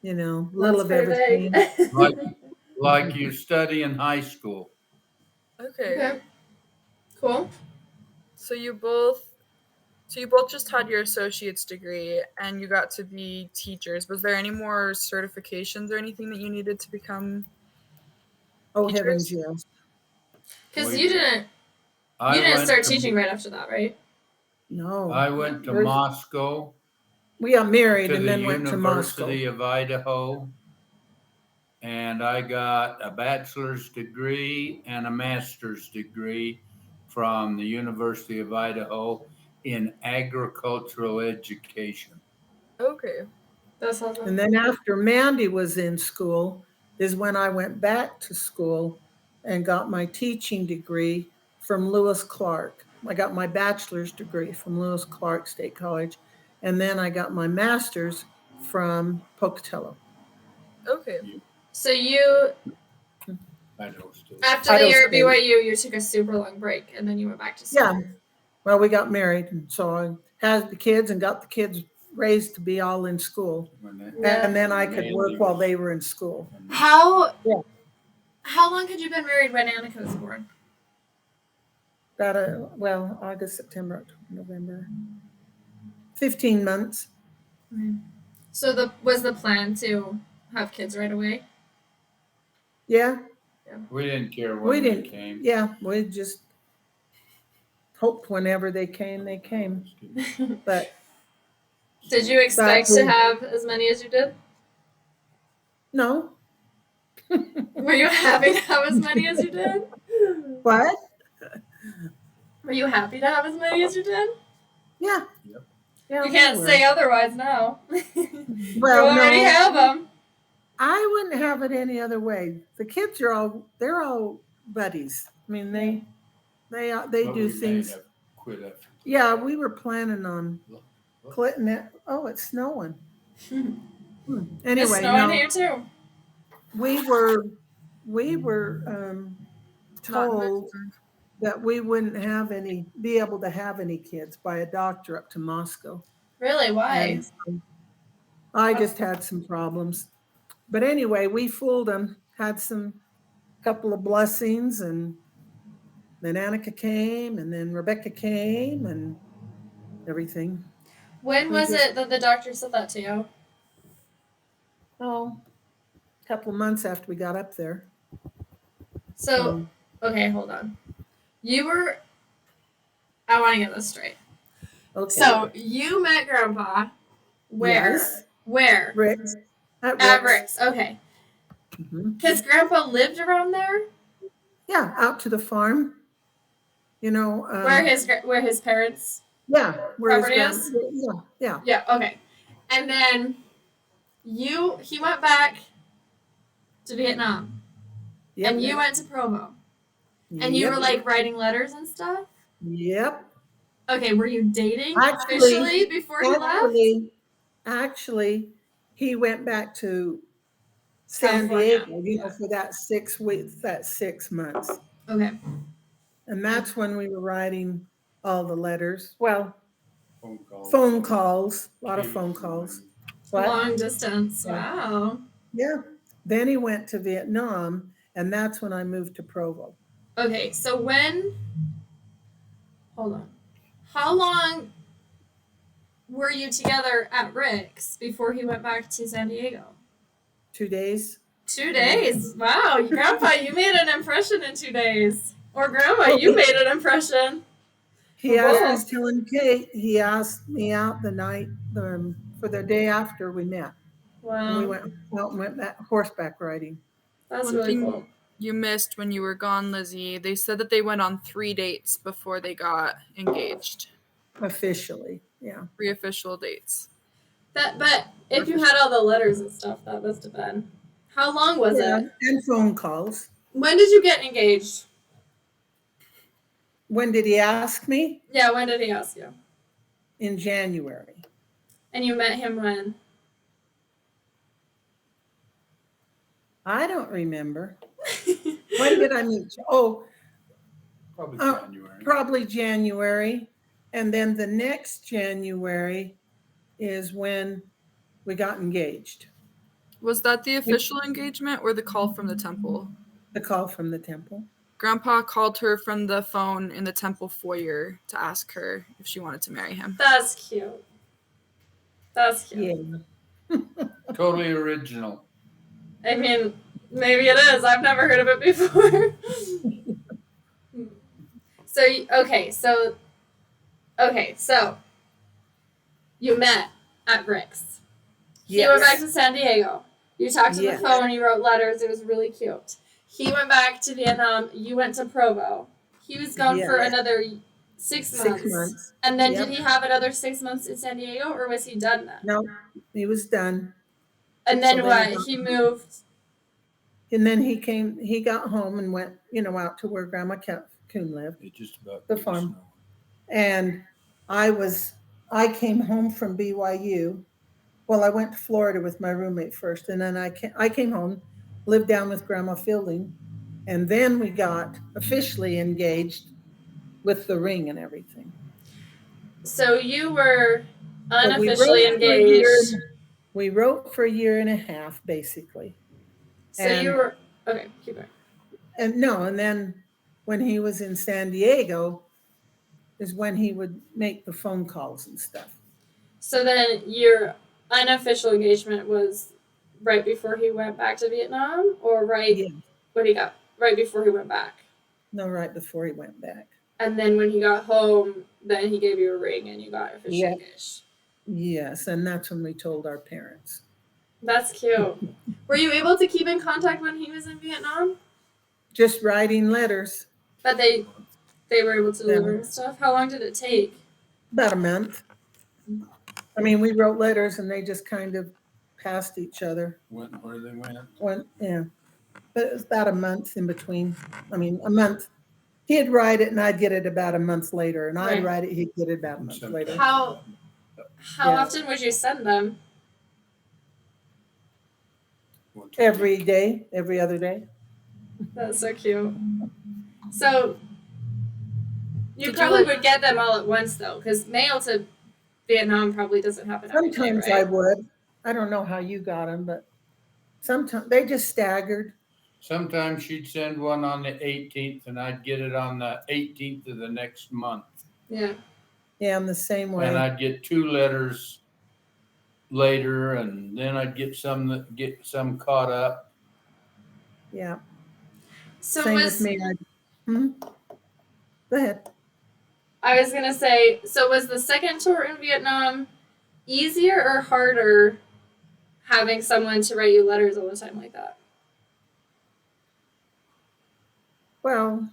S2: you know, little
S1: That's
S2: of
S1: pretty
S2: everything.
S1: vague.
S3: Like you study in high school.
S4: Okay.
S1: Okay. Cool.
S4: So you both just had your associate's degree and you got to be teachers. Was there any more certifications or anything that you needed to become
S2: Oh,
S4: teachers?
S2: heavens, yes.
S1: Because
S3: We-
S1: you didn't start teaching right after that, right?
S2: No.
S3: I went to
S2: We're-
S3: Moscow,
S2: We got married
S3: to
S2: and
S3: the
S2: then went to Moscow.
S3: University of Idaho, and I got a bachelor's degree and a master's degree from the University of Idaho in agricultural education.
S4: Okay.
S1: That's awesome.
S2: And then after Mandy was in school is when I went back to school and got my teaching degree from Lewis Clark. I got my bachelor's degree from Lewis Clark State College. And then I got my master's from Pocatello.
S4: Okay.
S1: So you,
S3: Idaho State.
S1: after the
S2: Idaho
S1: year at
S2: State.
S1: BYU, you took a super long break and then you went back to school.
S2: Yeah. Well, we got married. And so I had the kids and got the kids raised to be all in school.
S1: Yeah.
S2: And then I could work while they were in school.
S1: How
S2: Yeah.
S1: long had you been married when Annika was born?
S2: August, September, October, November. 15 months.
S1: So was the plan to have kids right away?
S2: Yeah.
S3: We didn't care
S2: We
S3: when they
S2: didn't.
S3: came.
S2: Yeah. We just hoped whenever they came, they came. But
S1: Did you expect to have as many as you did?
S2: no.
S1: Were you happy to have as many as you did?
S2: What?
S1: Were you happy to have as many as you did?
S2: Yeah.
S3: Yep.
S2: Yeah,
S1: You
S2: we
S1: can't
S2: were.
S1: say otherwise now.
S2: Well,
S1: you already
S2: no.
S1: have them.
S2: I wouldn't have it any other way. The kids they're all buddies. I mean, they
S3: But
S2: do
S3: we may
S2: things.
S3: have quit after.
S2: Yeah, we were planning on quitting it. Oh, it's snowing.
S1: It's
S2: Anyway,
S1: snowing
S2: no,
S1: here too.
S2: we were told that we wouldn't be able to have any kids by a doctor up to Moscow.
S1: Really? Why?
S2: And so I just had some problems. But anyway, we fooled them, had some couple of blessings, and Then Annika came, and then Rebecca came, and everything.
S1: When
S2: We
S1: was
S2: just-
S1: it that the doctor said that to you?
S2: Oh, a couple months after we got up there.
S1: So, okay, hold on. You were. I want to get this straight.
S2: Okay.
S1: So you met Grandpa. Where?
S2: Yes.
S1: Where?
S2: Rick's.
S1: At Rick's. Okay.
S2: Mhm.
S1: Because Grandpa lived around there,
S2: Yeah, out to the farm.
S1: where his parents.
S2: yeah, where his
S1: property is?
S2: yeah.
S1: Yeah. Okay. And then he went back to Vietnam,
S2: Yep.
S1: and you went to Provo, and you
S2: Yep.
S1: were like writing letters and stuff.
S2: Yep.
S1: Okay. Were you dating
S2: Actually-
S1: officially before you left?
S2: Actually, he went back to San
S1: California.
S2: Diego, for that 6 weeks, that 6 months.
S1: Okay.
S2: And that's when we were writing all the letters. Well,
S3: Phone calls.
S2: a lot of phone calls. What?
S1: Long distance.
S2: Yeah.
S1: Wow.
S2: Yeah. Then he went to Vietnam, and that's when I moved to Provo.
S1: Okay. So hold on. How long were you together at Rick's before he went back to San Diego?
S2: 2 days.
S1: 2 days. Wow, Grandpa, you made an impression in 2 days. Or Grandma, you made an impression.
S2: He
S1: Whoa.
S2: asked, I was telling Kate, he asked me out the night for the day after we met. And we
S1: Wow,
S2: went out and went back horseback riding
S1: that's
S4: One
S1: really
S4: thing
S1: cool.
S4: you missed when you were gone, Lizzie, they said that they went on 3 dates before they got engaged.
S2: officially. Yeah.
S4: 3 official dates.
S1: But if you had all the letters and stuff, that must have been. How long was it?
S2: And phone calls.
S1: When did you get engaged?
S2: When did he ask me?
S1: Yeah, when did he ask you?
S2: In January.
S1: And you met him when?
S2: I don't remember. When did I meet you? Oh,
S3: Probably
S2: Oh.
S3: January.
S2: probably January. And then the next January is when we got engaged.
S4: Was that the official engagement or the call from the temple?
S2: The call from the temple.
S4: Grandpa called her from the phone in the temple foyer to ask her if she wanted to marry him.
S1: That's cute. That's cute.
S2: Yeah.
S3: Totally original.
S1: I mean, maybe it is. I've never heard of it before. So you met at Rick's. He went back to San Diego. You talked to
S2: Yes.
S1: the phone. You wrote letters. It was really cute. He went back to Vietnam. You went to Provo. He was gone for
S2: Yes.
S1: another 6 months.
S2: 6 months.
S1: And then
S2: Yep.
S1: did he have another 6 months in San Diego, or was he done then?
S2: No, he was done.
S1: And then
S2: So
S1: what?
S2: then-
S1: He moved.
S2: And then he got home and went, out to where Grandma Koon lived.
S3: It just about
S2: The
S3: did
S2: farm.
S3: snow.
S2: And I came home from BYU. Well, I went to Florida with my roommate first, and then I came home, lived down with Grandma Fielding, and then we got officially engaged with the ring and everything.
S1: So you were
S2: But we
S1: unofficially
S2: wrote for a year-
S1: engaged.
S2: We wrote for a year and a half, basically.
S1: So you
S2: and-
S1: were okay. Keep going.
S2: And then when he was in San Diego is when he would make the phone calls and stuff.
S1: So then your unofficial engagement was right before he went back to Vietnam, or right
S2: Yeah.
S1: when he got right before he went back.
S2: No, right before he went back.
S1: And then when he got home, then he gave you a ring and you got officially
S2: Yeah.
S1: engaged.
S2: Yes, and that's when we told our parents.
S1: That's cute. Were you able to keep in contact when he was in Vietnam?
S2: Just writing letters.
S1: That they were able to
S2: Yeah.
S1: deliver and stuff? How long did it take?
S2: About a month. I mean, we wrote letters and they just kind of passed each other.
S3: Went where they went.
S2: Yeah. But it was about a month in between. I mean, a month. He'd write it and I'd get it about a month later. And I'd
S1: Right.
S2: write it, he'd get it about a month later.
S1: How
S2: Yeah.
S1: often would you send them?
S2: Every day, every other day.
S1: That's so cute. So you
S4: Did you,
S1: probably
S4: like-
S1: would get them all at once though, because mail to Vietnam probably doesn't happen every day,
S2: Sometimes
S1: right?
S2: I would. I don't know how you got them, but sometimes they just staggered.
S3: Sometimes she'd send one on the 18th, and I'd get it on the 18th of the next month.
S1: Yeah.
S2: Yeah, I'm the same way.
S3: And I'd get 2 letters later, and then I'd get some caught up.
S2: Yeah.
S1: So
S2: Same
S1: was
S2: with me. Go ahead.
S1: I was gonna say, so was the second tour in Vietnam easier or harder having someone to write you letters all the time like that?
S2: Well,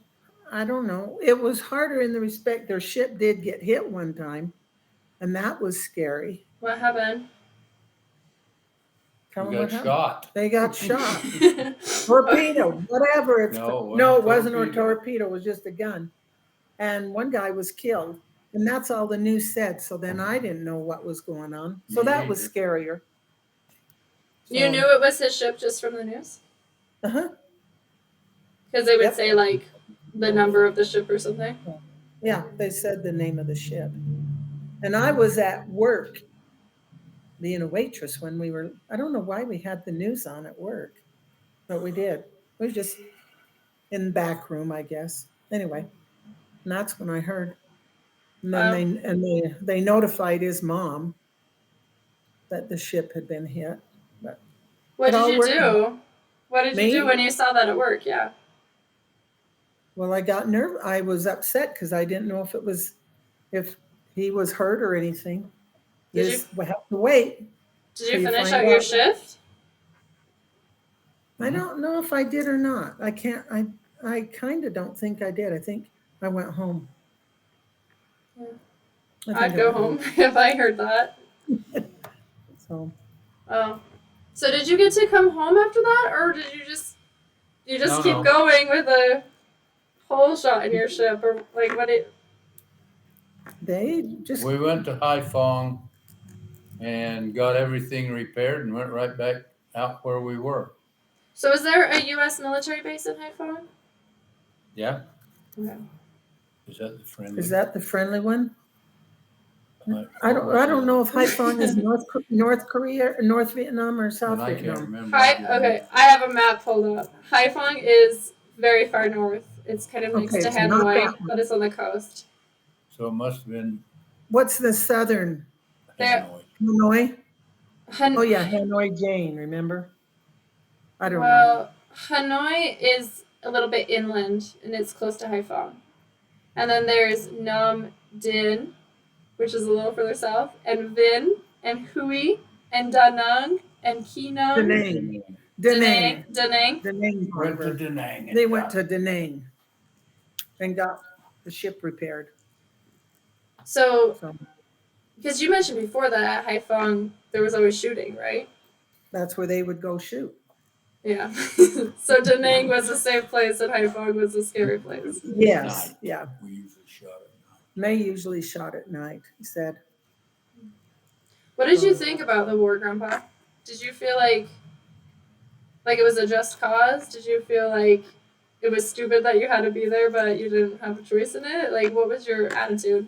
S2: I don't know. It was harder in the respect their ship did get hit one time, and that was scary.
S1: What happened?
S2: Tell
S3: We
S2: them what
S3: got
S2: happened.
S3: shot.
S2: They got shot. Torpedo, whatever. It's
S3: No,
S2: it wasn't a
S3: torpedo.
S2: torpedo. It was just a gun. And one guy was killed, and that's all the news said. So then I didn't know what was going on. So
S3: Me
S2: that was
S3: neither.
S2: scarier.
S1: You
S2: So,
S1: knew it was his ship just from the news?
S2: uh-huh.
S1: Because they would
S2: Yep.
S1: say like the number of the ship or something.
S2: Yeah, they said the name of the ship. And I was at work being a waitress when we were, I don't know why we had the news on at work, but we did. We were just in the back room, I guess. Anyway, and that's when I heard. And then
S1: Wow.
S2: they notified his mom that the ship had been hit. But
S1: What
S2: it
S1: did
S2: all
S1: you
S2: worked out.
S1: do? What did you do
S2: Me?
S1: when you saw that at work? Yeah.
S2: Well, I got nervous. I was upset because I didn't know if he was hurt or anything. You
S1: Did you
S2: just have to wait
S1: did
S2: till
S1: you
S2: you
S1: finish
S2: find
S1: out your
S2: out.
S1: shift?
S2: I don't know if I did or not. I can't. I kind of don't think I did. I think I went home.
S1: Yeah.
S2: I think
S1: I'd
S2: I
S1: go
S2: went
S1: home if I heard that.
S2: So
S1: Oh. So did you get to come home after that, or did you just keep
S3: No.
S1: going with a hole shot in your ship, or like what it?
S2: they just
S3: We went to Haiphong and got everything repaired and went right back out where we were.
S1: So is there a U.S. military base in Haiphong?
S3: Yeah?
S1: Okay.
S3: Is that the friendly?
S2: is that the friendly one?
S3: What
S2: I
S3: was
S2: don't
S3: the
S2: know
S3: other?
S2: if Haiphong is North Korea, North Vietnam, or South
S3: And I can't
S2: Vietnam.
S3: remember. I didn't
S1: Okay, I have a map pulled up. Haiphong is very far north. It's kind of next
S2: Okay,
S1: to
S2: it's not
S1: Hanoi,
S2: that one.
S1: but it's on the coast.
S3: So it must have been
S2: What's the southern
S1: There,
S3: Hanoi.
S2: Hanoi? Oh yeah, Hanoi Jane. Remember? I don't know.
S1: well, Hanoi is a little bit inland, and it's close to Haiphong. And then there's Nam Dinh, which is a little further south, and Vinh, and Hui, and Da Nang, and Ki
S2: Da
S1: Nang,
S2: Nang.
S1: Da
S2: Da
S1: Nang,
S2: Nang.
S1: Da Nang.
S2: Da Nang
S3: Went to
S2: Harbor.
S3: Da Nang.
S2: They went to Da Nang and got the ship repaired.
S1: So,
S2: So
S1: because you mentioned before that at Haiphong there was always shooting, right?
S2: that's where they would go shoot.
S1: Yeah. So Da Nang was a safe place, and Haiphong was a scary place.
S2: Yes, yeah.
S3: We usually shot at night.
S2: And they usually shot at night, he said.
S1: What did you think about the war, Grandpa? Did you feel like it was a just cause? Did you feel like it was stupid that you had to be there, but you didn't have a choice in it? Like, what was your attitude?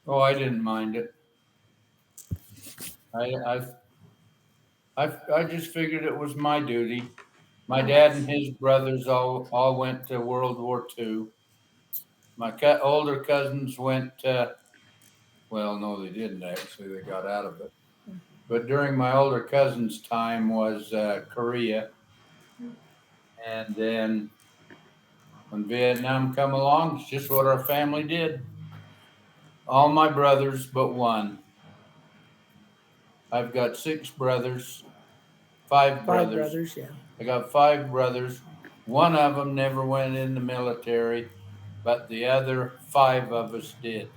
S3: Oh, I didn't mind it. I just figured it was my duty. My dad and his brothers all went to World War II. My older cousins went to, well, no, they didn't actually. They got out of it. But during my older cousin's time was Korea. And then when Vietnam come along, it's just what our family did. All my brothers but one. I've got 6 brothers, 5 brothers.
S2: 5 brothers, yeah.
S3: I got 5 brothers. One of them never went in the military, but the other 5 of us did.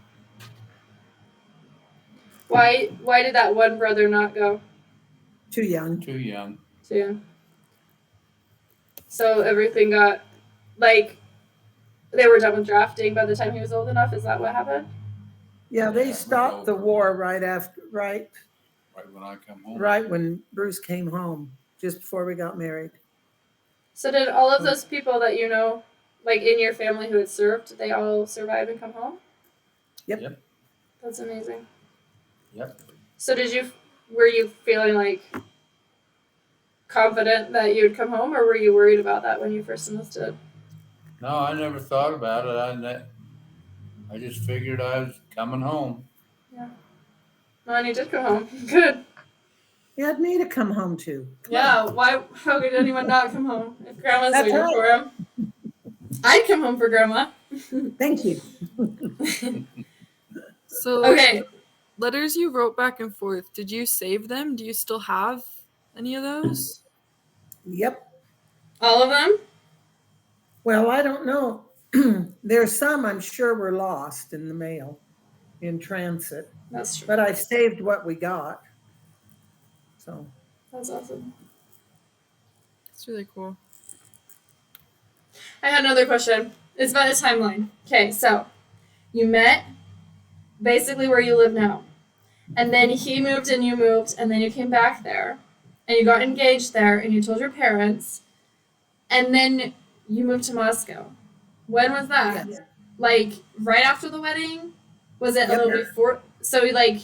S1: Why did that one brother not go?
S2: Too young.
S3: Too young.
S1: Yeah. So everything got, like, they were done with drafting by the time he was old enough. Is that what happened?
S2: Yeah, they
S3: Yeah,
S2: stopped the
S3: over.
S2: war right
S3: Right when I come home.
S2: right when Bruce came home, just before we got married.
S1: So did all of those people that you know, like in your family who had served, did they all survive and come home?
S2: Yep.
S1: That's amazing.
S3: Yep.
S1: So were you feeling like confident that you would come home, or were you worried about that when you first enlisted?
S3: No, I never thought about it. I just figured I was coming home.
S1: Yeah. No, and you did come home. Good.
S2: You had me to come home too. Come
S1: Yeah.
S2: on.
S1: Why? How could anyone not come home if Grandma's
S2: That's
S1: waiting
S2: right.
S1: for him? I'd come home for Grandma.
S2: Thank you.
S4: So
S1: Okay.
S4: letters you wrote back and forth, did you save them? Do you still have any of those?
S2: Yep.
S1: All of them?
S2: Well, I don't know. There's some I'm sure were lost in the mail, in transit,
S1: That's true.
S2: but I saved what we got. So
S1: That's awesome.
S4: It's really cool.
S1: I had another question. It's about the timeline. Okay, so you met basically where you live now. And then he moved and you moved, and then you came back there. And you got engaged there, and you told your parents. And then you moved to Moscow. When was that?
S2: yes.
S1: Like right after the wedding? Was it a
S2: Yep.
S1: little before? So like,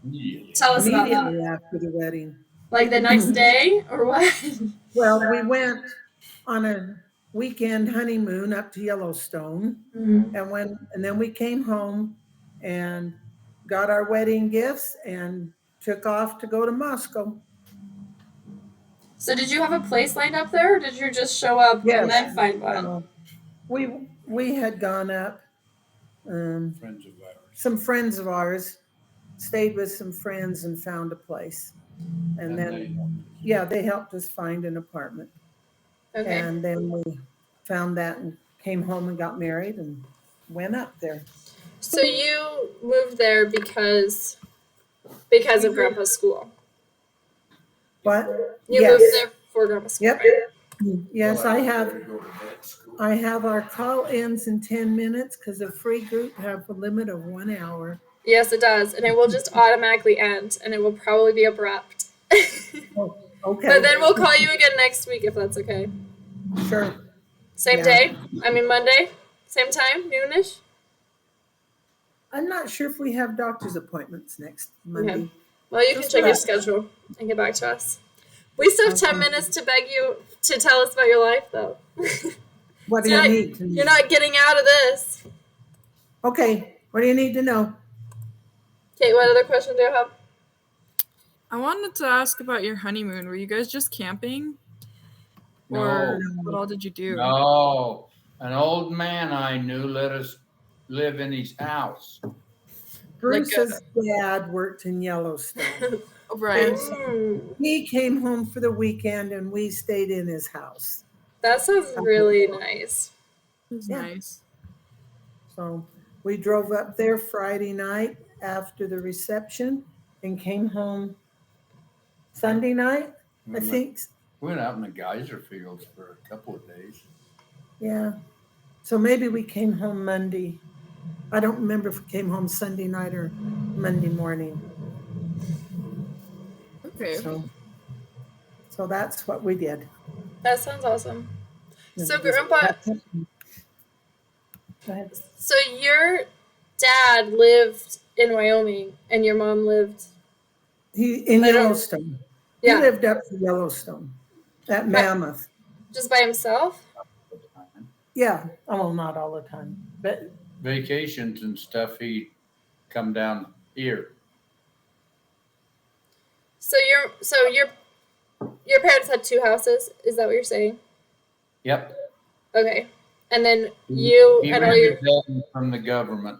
S3: Yeah.
S1: tell us about that.
S2: Immediately after the wedding.
S1: Like the next day or what?
S2: Well, we went on a weekend honeymoon up to Yellowstone,
S1: Mhm.
S2: and then we came home and got our wedding gifts and took off to go to Moscow.
S1: So did you have a place lined up there, or did you just show up
S2: Yes.
S1: and then find one?
S2: We had gone up.
S3: Friends of ours.
S2: Some friends of ours stayed with some friends and found a place, and then they helped us find an apartment.
S1: Okay.
S2: And then we found that and came home and got married and went up there.
S1: So you moved there because of Grandpa's school.
S2: But
S1: You
S2: yes,
S1: moved there for Grandpa's school.
S2: Yep.
S1: Right?
S2: Yes,
S3: Well,
S2: I
S3: was
S2: have.
S3: ready to go to vet school.
S2: I have our call ins in 10 minutes because a free group have a limit of 1 hour.
S1: Yes, it does, and it will just automatically end, and it will probably be abrupt.
S2: Oh, okay.
S1: But then we'll call you again next week if that's okay.
S2: Sure.
S1: Same
S2: Yeah.
S1: day? I mean Monday? Same time? Noonish?
S2: I'm not sure if we have doctor's appointments next Monday.
S1: Well, you can
S4: Just
S1: check your
S2: that.
S1: schedule and get back to us. We still have 10
S2: Okay.
S1: minutes to beg you to tell us about your life, though.
S2: What do
S1: You're
S2: you
S1: not-
S2: need to know?
S1: You're not getting out of this.
S2: Okay. What do you need to know?
S1: Kate, what other questions do you have?
S4: I wanted to ask about your honeymoon. Were you guys just camping?
S3: No.
S4: Or what all did you do?
S3: No, an old man I knew let us live in his house.
S2: Bruce's dad worked in Yellowstone.
S4: Right.
S2: And so he came home for the weekend and we stayed in his house.
S1: That sounds really nice.
S4: It was
S2: Yeah.
S4: nice.
S2: So we drove up there Friday night after the reception and came home Sunday night, I think.
S3: We went out in the geyser fields for a couple of days.
S2: Yeah. So maybe we came home Monday. I don't remember if we came home Sunday night or Monday morning.
S4: Okay.
S2: So that's what we did.
S1: That sounds awesome. So, Grandpa,
S2: Go ahead.
S1: so your dad lived in Wyoming and your mom lived.
S2: In
S1: I don't-
S2: Yellowstone.
S1: Yeah.
S2: He lived up in Yellowstone at Mammoth.
S1: Just by himself?
S2: Yeah. Oh, not all the time, but
S3: Vacations and stuff, he'd come down here.
S1: So your parents had two houses? Is that what you're saying?
S3: Yep.
S1: Okay. And then you
S3: He
S1: and all your.
S3: rented them from the government.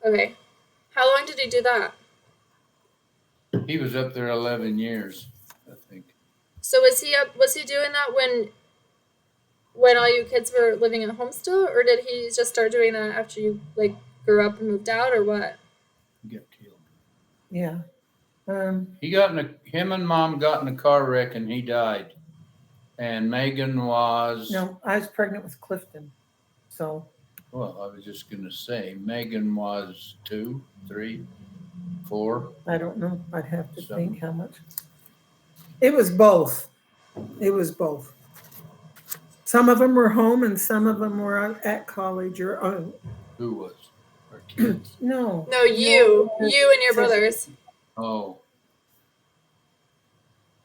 S1: Okay. How long did he do that?
S3: He was up there 11 years, I think.
S1: So was he doing that when all you kids were living at home still, or did he just start doing that after you like grew up and moved out, or what?
S3: He got killed.
S2: yeah.
S3: Him and Mom got in a car wreck and he died. And Megan was,
S2: No, I was pregnant with Clifton. So
S3: well, I was just going to say, Megan was 2, 3, 4.
S2: I don't know. I'd have to
S3: So-
S2: think how much. It was both. It was both. Some of them were home and some of them were at college or
S3: Who was? Our kids.
S2: no.
S1: No, you and your brothers.
S3: Oh,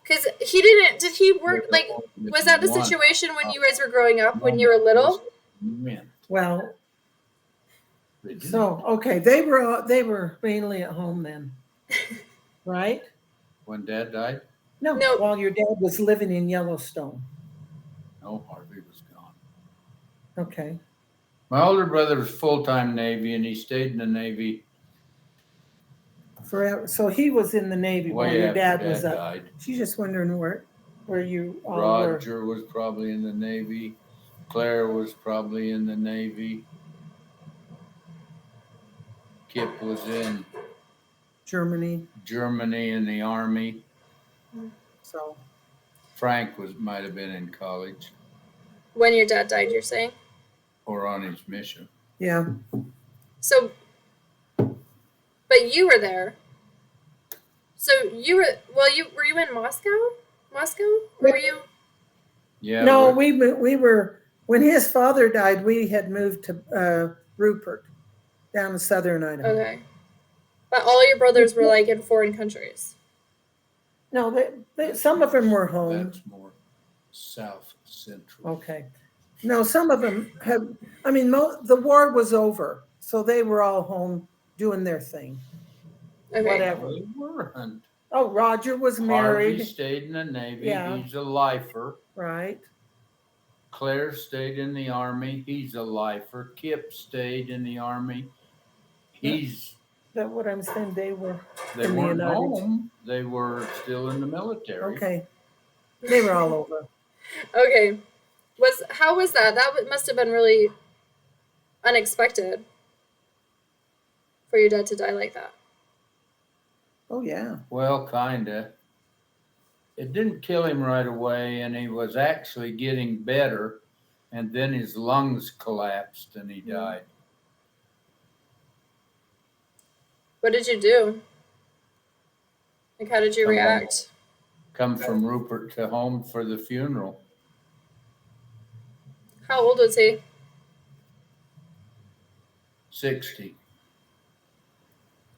S1: Because he didn't. Did he work? Like, was that the situation when you guys were growing up, when you were little?
S2: Well,
S3: They did.
S2: so, okay, they were mainly at home then, right?
S3: When Dad died,
S2: No,
S1: No.
S2: while your dad was living in Yellowstone.
S3: no, Harvey was gone.
S2: Okay.
S3: My older brother was full-time Navy, and he stayed in the Navy
S2: Forever. So he was in the Navy while
S3: way
S2: your
S3: after
S2: dad was
S3: Dad
S2: up.
S3: died.
S2: She's just wondering where you all were.
S3: Roger was probably in the Navy. Claire was probably in the Navy. Kip was in
S2: Germany.
S3: Germany in the Army.
S2: So
S3: Frank might have been in college
S1: When your dad died, you're saying?
S3: or on his mission.
S2: yeah.
S1: So, but you were there. So you were. Well, were you in Moscow? Moscow? Or were you?
S2: Yeah. No, we were when his father died. We had moved to Rupert, down in southern Idaho.
S1: Okay. But all your brothers were like in foreign countries.
S2: No, some of them were home.
S3: That's more south central.
S2: Okay. No, some of them had. I mean, the war was over, so they were all home doing their thing.
S1: Okay.
S2: Whatever.
S3: They weren't.
S2: Oh, Roger was married.
S3: Harvey stayed in the Navy.
S2: Yeah.
S3: He's a lifer.
S2: Right.
S3: Claire stayed in the Army. He's a lifer. Kip stayed in the Army. He's.
S2: That's what I'm saying. They
S3: They
S2: in the
S3: weren't
S2: United-
S3: home. They were still in the military.
S2: Okay. They were all over.
S1: Okay. How was that? That must have been really unexpected for your dad to die like that.
S2: Oh yeah.
S3: Well, kinda. It didn't kill him right away, and he was actually getting better, and then his lungs collapsed and he died.
S1: What did you do? Like, how did you react?
S3: Come from Rupert to home for the funeral.
S1: How old was he?
S3: 60.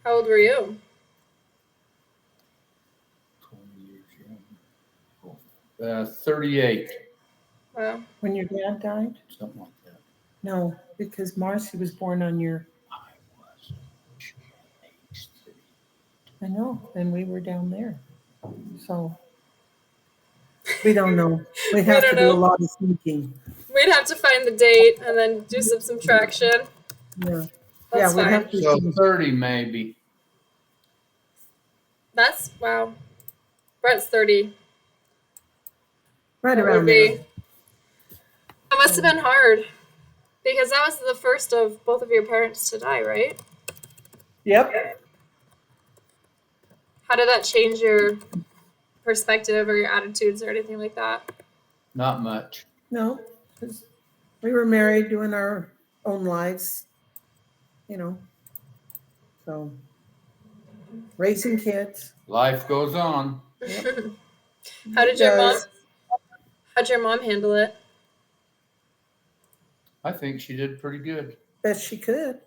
S1: How old were you?
S3: 20 years young. 38.
S1: Wow.
S2: When your dad died?
S3: Something like that.
S2: No, because Marcy was born on your.
S3: I was. Age 3.
S2: I know, and we were down there, so we don't know. We have to do a lot of thinking.
S1: We'd have to find the date and then do some subtraction.
S2: Yeah.
S1: That's
S2: we
S1: fine.
S2: have to.
S3: So 30 maybe.
S1: That's wow. Brett's 30.
S2: Right
S1: That
S2: around
S1: would be.
S2: there.
S1: That must have been hard because that was the first of both of your parents to die, right?
S2: Yep.
S1: How did that change your perspective or your attitudes or anything like that?
S3: Not much.
S2: No, 'cause we were married, doing our own lives, so raising kids.
S3: Life goes on.
S1: How'd your mom handle it?
S3: I think she did pretty good.
S2: Best she could.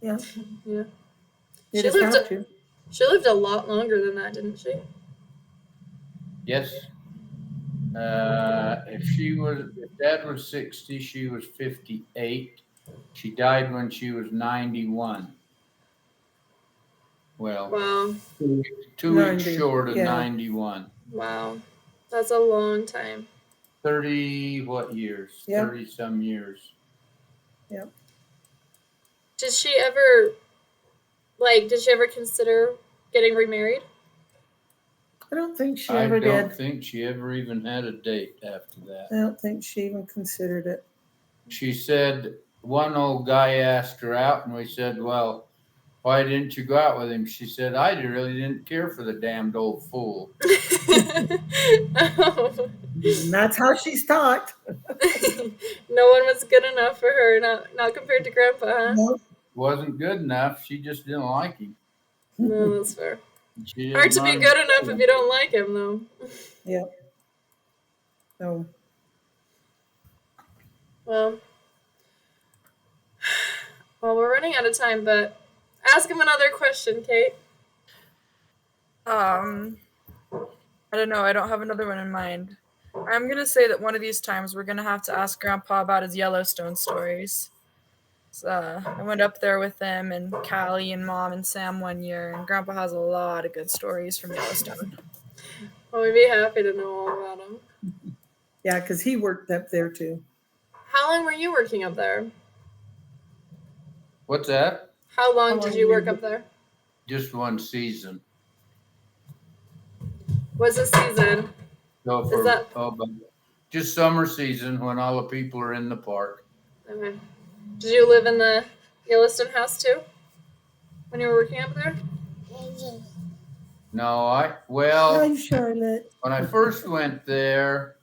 S2: Yeah.
S1: Yeah.
S2: You
S1: She
S2: just
S1: lived
S2: have to.
S1: She lived a lot longer than that, didn't she?
S3: Yes. If Dad was 60, she was 58. She died when she was 91. Well,
S1: Wow.
S3: 2 weeks
S2: 90,
S3: short of
S2: yeah.
S3: 91.
S1: Wow. That's a long time.
S3: 30 what years?
S2: Yeah.
S3: 30 some years.
S1: Did she ever consider getting remarried?
S2: I don't think she
S3: I
S2: ever
S3: don't
S2: did.
S3: think she ever even had a date after that.
S2: I don't think she even considered it.
S3: She said one old guy asked her out, and we said, well, why didn't you go out with him? She said, I really didn't care for the damned old fool.
S1: Oh.
S2: And that's how she's talked.
S1: No one was good enough for her, not compared to Grandpa, huh?
S2: No.
S3: Wasn't good enough. She just didn't like him.
S1: No, that's fair.
S3: She didn't
S1: Hard to be
S3: mind
S1: good enough
S3: him.
S1: if you don't like him, though.
S2: So
S1: Well, we're running out of time, but ask him another question, Kate.
S4: I don't know. I don't have another one in mind. I'm gonna say that one of these times we're gonna have to ask Grandpa about his Yellowstone stories. So, I went up there with him and Callie and Mom and Sam one year, and Grandpa has a lot of good stories from Yellowstone.
S1: Well, we'd be happy to know all about them.
S2: Yeah, because he worked up there too.
S1: How long were you working up there?
S3: What's that?
S1: How long
S2: How
S1: did
S2: long
S1: you
S2: were
S1: work
S2: you-
S1: up there?
S3: Just one season.
S1: What's the season?
S3: So
S1: Is that
S3: but just summer season when all the people are in the park.
S1: okay? Did you live in the Yellowstone house too when you were working up there?
S3: No,
S2: Hi, Charlotte.
S3: when I first went there,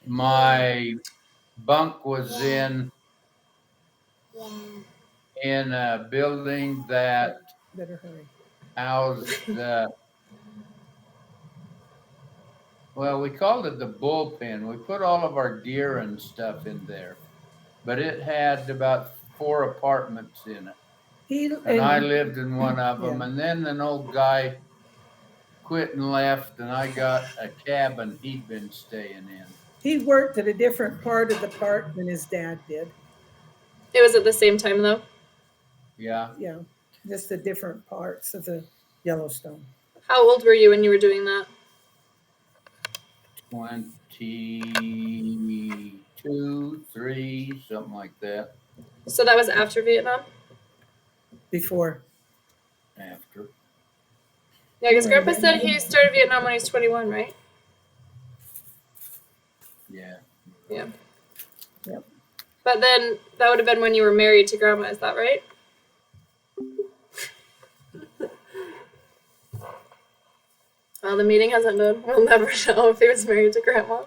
S3: my bunk was in a building that
S2: Better hurry.
S3: housed well, we called it the bullpen. We put all of our gear and stuff in there, but it had about 4 apartments in it. And I lived in one of them.
S2: Yeah.
S3: And then an old guy quit and left, and I got a cabin he'd been staying in.
S2: He worked at a different part of the park than his dad did.
S1: It was at the same time though.
S3: Yeah.
S2: Yeah, just the different parts of the Yellowstone.
S1: How old were you when you were doing that?
S3: 22, 3, something like that.
S1: So that was after Vietnam?
S2: Before.
S3: After.
S1: Yeah, because Grandpa said he started Vietnam when he was 21, right?
S3: Yeah.
S1: Yeah.
S2: Yep.
S1: But then that would have been when you were married to Grandma, is that right? Well, the meeting has ended. We'll never know if he was married to Grandma.